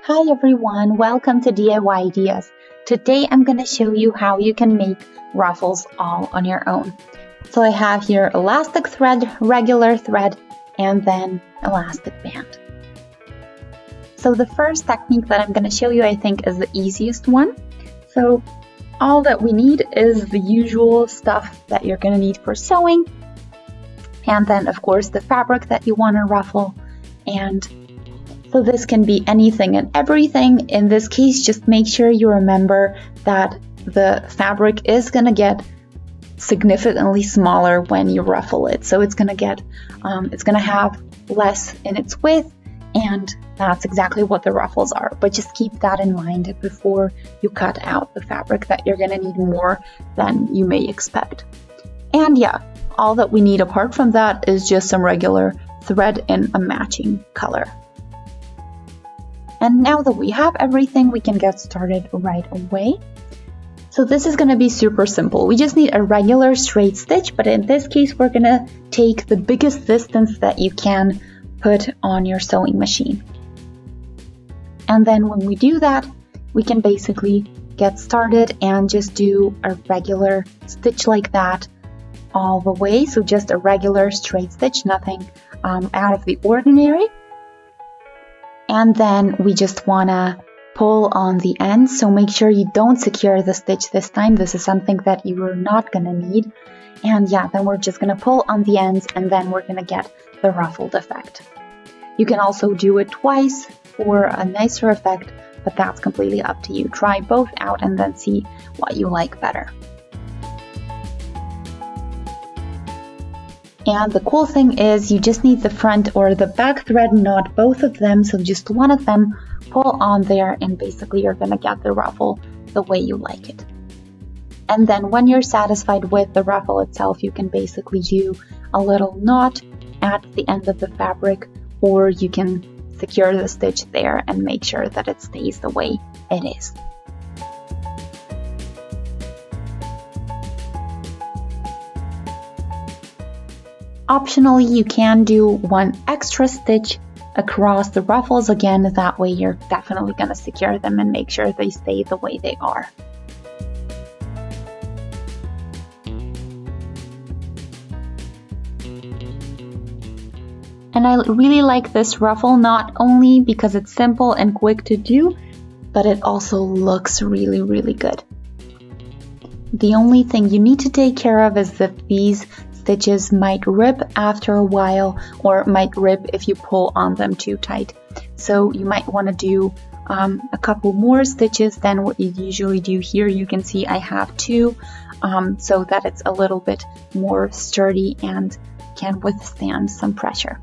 Hi everyone, welcome to DIY Ideas. Today I'm going to show you how you can make ruffles all on your own. So I have here elastic thread, regular thread, and then elastic band. So the first technique that I'm going to show you I think is the easiest one. So all that we need is the usual stuff that you're going to need for sewing, and then of course the fabric that you want to ruffle. And so this can be anything and everything. In this case, just make sure you remember that the fabric is going to get significantly smaller when you ruffle it. So it's going to have less in its width, and that's exactly what the ruffles are. But just keep that in mind before you cut out the fabric, that you're going to need more than you may expect. And yeah, all that we need apart from that is just some regular thread in a matching color. And now that we have everything, we can get started right away. So this is going to be super simple. We just need a regular straight stitch, but in this case, we're going to take the biggest distance that you can put on your sewing machine. And then when we do that, we can basically get started and just do a regular stitch like that all the way. So just a regular straight stitch, nothing out of the ordinary. And then we just want to pull on the ends, so make sure you don't secure the stitch this time. This is something that you are not going to need. And yeah, then we're just going to pull on the ends, and then we're going to get the ruffled effect. You can also do it twice for a nicer effect, but that's completely up to you. Try both out and then see what you like better. And the cool thing is you just need the front or the back thread, not both of them, so just one of them, pull on there, and basically you're going to get the ruffle the way you like it. And then when you're satisfied with the ruffle itself, you can basically do a little knot at the end of the fabric, or you can secure the stitch there and make sure that it stays the way it is. Optionally, you can do one extra stitch across the ruffles again. That way you're definitely going to secure them and make sure they stay the way they are. And I really like this ruffle, not only because it's simple and quick to do, but it also looks really, really good. The only thing you need to take care of is that these stitches might rip after a while, or might rip if you pull on them too tight. So you might want to do a couple more stitches than what you usually do. Here you can see I have two, so that it's a little bit more sturdy and can withstand some pressure.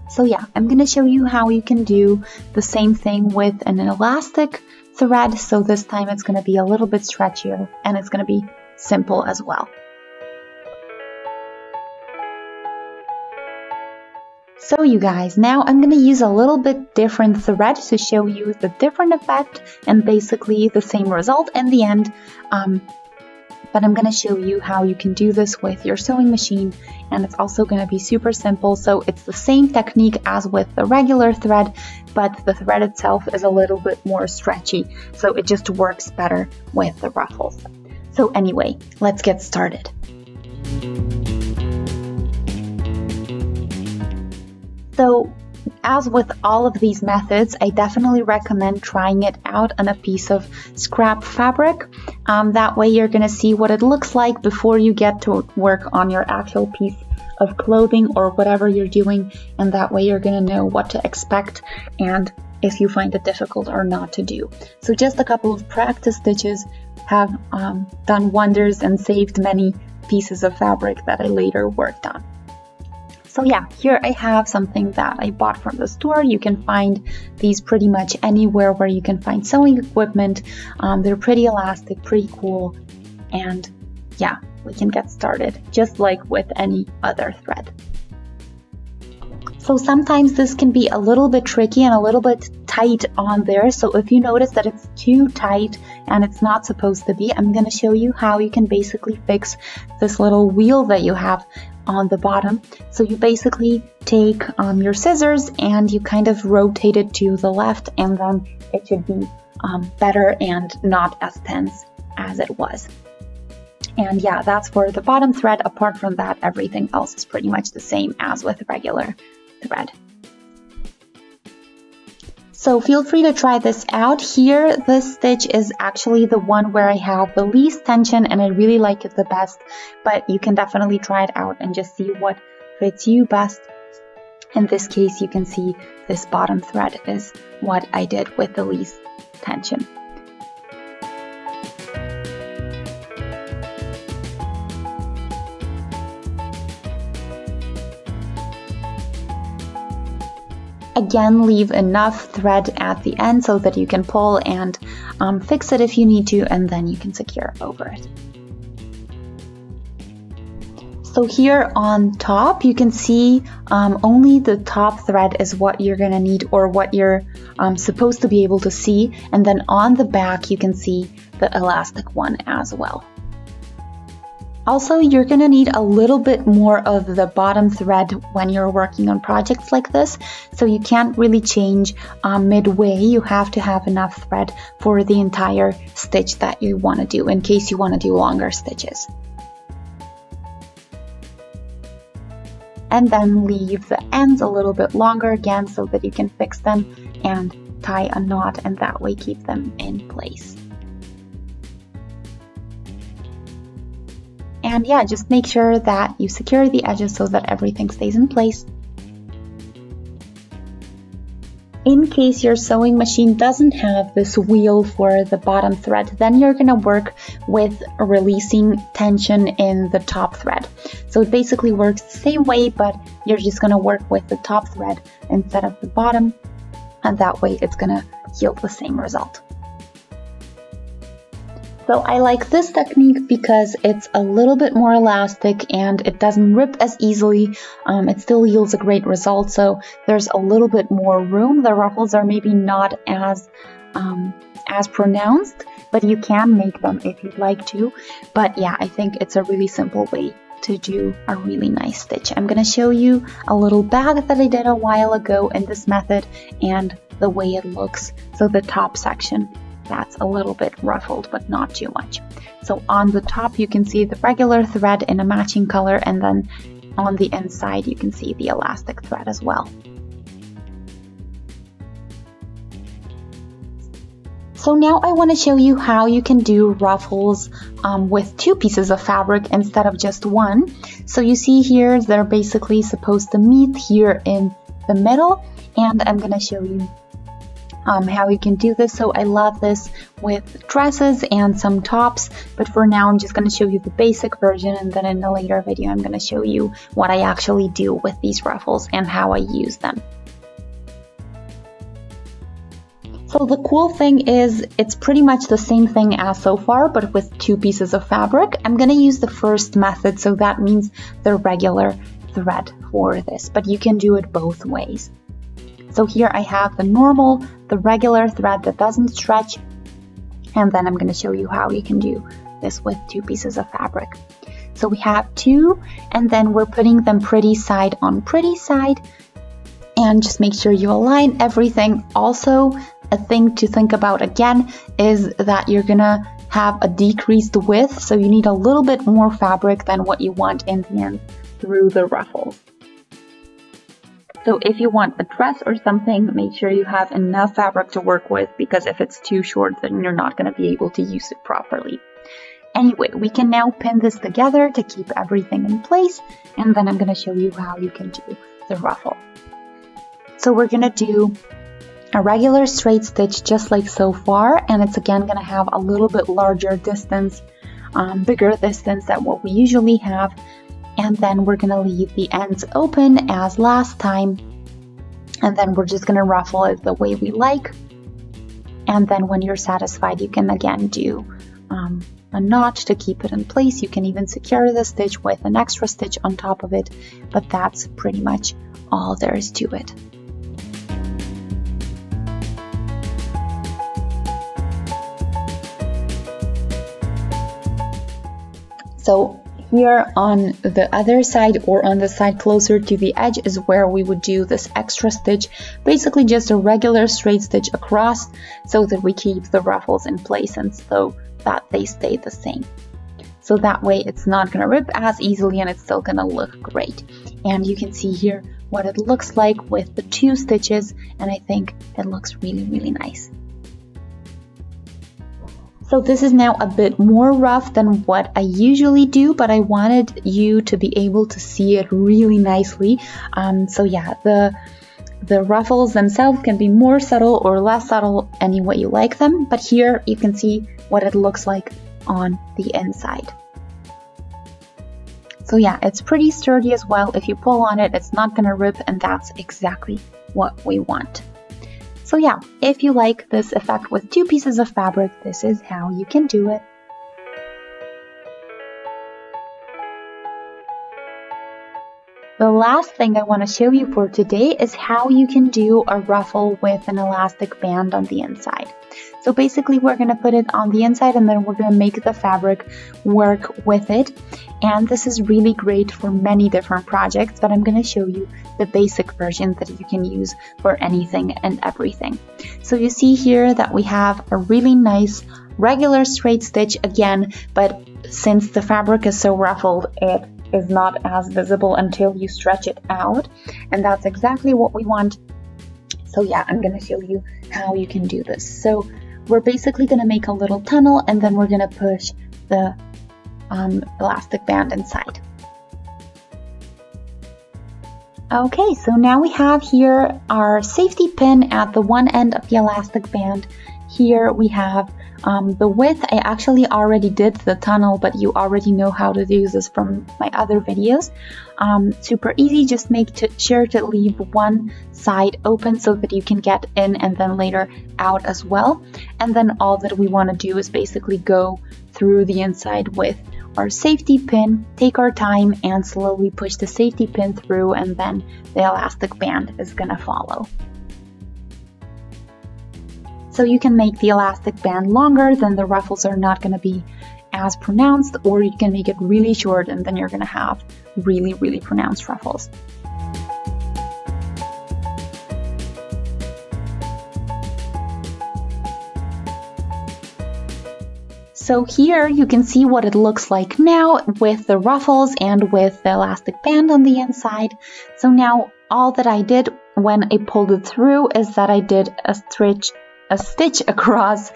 So yeah, I'm going to show you how you can do the same thing with an elastic thread. So this time it's going to be a little bit stretchier, and it's going to be simple as well. So you guys, now I'm going to use a little bit different thread to show you the different effect and basically the same result in the end. But I'm going to show you how you can do this with your sewing machine, and it's also going to be super simple. So it's the same technique as with the regular thread, but the thread itself is a little bit more stretchy, so it just works better with the ruffles. So anyway, let's get started. So, as with all of these methods, I definitely recommend trying it out on a piece of scrap fabric. That way you're going to see what it looks like before you get to work on your actual piece of clothing or whatever you're doing, and that way you're going to know what to expect and if you find it difficult or not to do. So just a couple of practice stitches have done wonders and saved many pieces of fabric that I later worked on. So yeah, here I have something that I bought from the store. You can find these pretty much anywhere where you can find sewing equipment. They're pretty elastic, pretty cool, and yeah, we can get started just like with any other thread. So sometimes this can be a little bit tricky and a little bit tight on there. So if you notice that it's too tight and it's not supposed to be, I'm going to show you how you can basically fix this little wheel that you have on the bottom. So you basically take your scissors and you kind of rotate it to the left, and then it should be better and not as tense as it was. And yeah, that's for the bottom thread. Apart from that, everything else is pretty much the same as with regular thread. So feel free to try this out. Here, this stitch is actually the one where I have the least tension and I really like it the best, but you can definitely try it out and just see what fits you best. In this case, you can see this bottom thread is what I did with the least tension. Again, leave enough thread at the end so that you can pull and fix it if you need to, and then you can secure over it. So here on top, you can see only the top thread is what you're gonna need, or what you're supposed to be able to see, and then on the back you can see the elastic one as well. Also, you're gonna need a little bit more of the bottom thread when you're working on projects like this, so you can't really change midway. You have to have enough thread for the entire stitch that you want to do, in case you want to do longer stitches. And then leave the ends a little bit longer again so that you can fix them and tie a knot, and that way keep them in place. And yeah, just make sure that you secure the edges so that everything stays in place. In case your sewing machine doesn't have this wheel for the bottom thread, then you're gonna work with releasing tension in the top thread. So it basically works the same way, but you're just gonna work with the top thread instead of the bottom, and that way it's gonna yield the same result. So I like this technique because it's a little bit more elastic and it doesn't rip as easily. It still yields a great result, so there's a little bit more room. The ruffles are maybe not as pronounced, but you can make them if you'd like to. But yeah, I think it's a really simple way to do a really nice stitch. I'm gonna show you a little bag that I did a while ago in this method and the way it looks. So the top section, that's a little bit ruffled, but not too much. So on the top you can see the regular thread in a matching color, and then on the inside you can see the elastic thread as well. So now I want to show you how you can do ruffles with two pieces of fabric instead of just one. So you see here they're basically supposed to meet here in the middle, and I'm going to show you how you can do this. So I love this with dresses and some tops, but for now I'm just going to show you the basic version, and then in a later video I'm going to show you what I actually do with these ruffles and how I use them. So the cool thing is it's pretty much the same thing as so far, but with two pieces of fabric. I'm going to use the first method, so that means the regular thread for this, but you can do it both ways. So here I have the regular thread that doesn't stretch, and then I'm going to show you how you can do this with two pieces of fabric. So we have two, and then we're putting them pretty side on pretty side, and just make sure you align everything. Also, a thing to think about again is that you're gonna have a decreased width, so you need a little bit more fabric than what you want in the end through the ruffles. So if you want a dress or something, make sure you have enough fabric to work with, because if it's too short, then you're not going to be able to use it properly. Anyway, we can now pin this together to keep everything in place, and then I'm going to show you how you can do the ruffle. So we're going to do a regular straight stitch just like so far, and it's again going to have a little bit larger distance, bigger distance than what we usually have. And then we're going to leave the ends open as last time, and then we're just going to ruffle it the way we like. And then when you're satisfied, you can again do a knot to keep it in place. You can even secure the stitch with an extra stitch on top of it, but that's pretty much all there is to it. So here on the other side, or on the side closer to the edge, is where we would do this extra stitch, basically just a regular straight stitch across, so that we keep the ruffles in place and so that they stay the same. So that way it's not gonna rip as easily and it's still gonna look great. And you can see here what it looks like with the 2 stitches, and I think it looks really, really nice. So this is now a bit more rough than what I usually do, but I wanted you to be able to see it really nicely. So yeah, the ruffles themselves can be more subtle or less subtle, any way you like them, but here you can see what it looks like on the inside. So yeah, it's pretty sturdy as well. If you pull on it, it's not gonna rip, and that's exactly what we want. So yeah, if you like this effect with 2 pieces of fabric, this is how you can do it. The last thing I want to show you for today is how you can do a ruffle with an elastic band on the inside. So basically we're going to put it on the inside and then we're going to make the fabric work with it. And this is really great for many different projects, but I'm going to show you the basic version that you can use for anything and everything. So you see here that we have a really nice regular straight stitch again, but since the fabric is so ruffled, it is not as visible until you stretch it out, and that's exactly what we want. So yeah, I'm gonna show you how you can do this. So we're basically gonna make a little tunnel and then we're gonna push the elastic band inside. Okay, so now we have here our safety pin at the one end of the elastic band. Here we have the width. I actually already did the tunnel, but you already know how to do this from my other videos. Super easy, just make sure to leave one side open so that you can get in and then later out as well. And then all that we want to do is basically go through the inside with our safety pin, take our time and slowly push the safety pin through, and then the elastic band is gonna follow. So you can make the elastic band longer, then the ruffles are not going to be as pronounced, or you can make it really short and then you're going to have really, really pronounced ruffles. So here you can see what it looks like now with the ruffles and with the elastic band on the inside. So now all that I did when I pulled it through is that I did a stitch across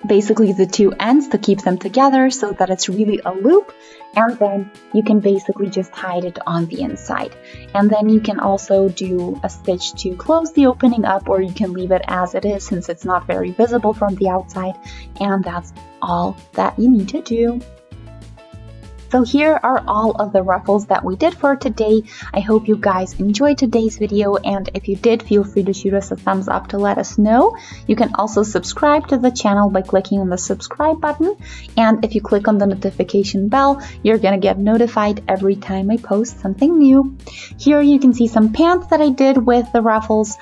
basically the 2 ends to keep them together so that it's really a loop, and then you can basically just hide it on the inside. And then you can also do a stitch to close the opening up, or you can leave it as it is since it's not very visible from the outside, and that's all that you need to do. So here are all of the ruffles that we did for today. I hope you guys enjoyed today's video, and if you did, feel free to shoot us a thumbs up to let us know. You can also subscribe to the channel by clicking on the subscribe button, and if you click on the notification bell, you're gonna get notified every time I post something new. Here you can see some pants that I did with the ruffles,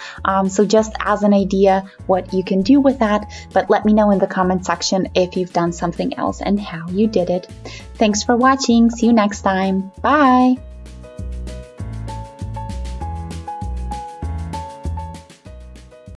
so just as an idea what you can do with that, but let me know in the comment section if you've done something else and how you did it. Thanks for watching. See you next time. Bye!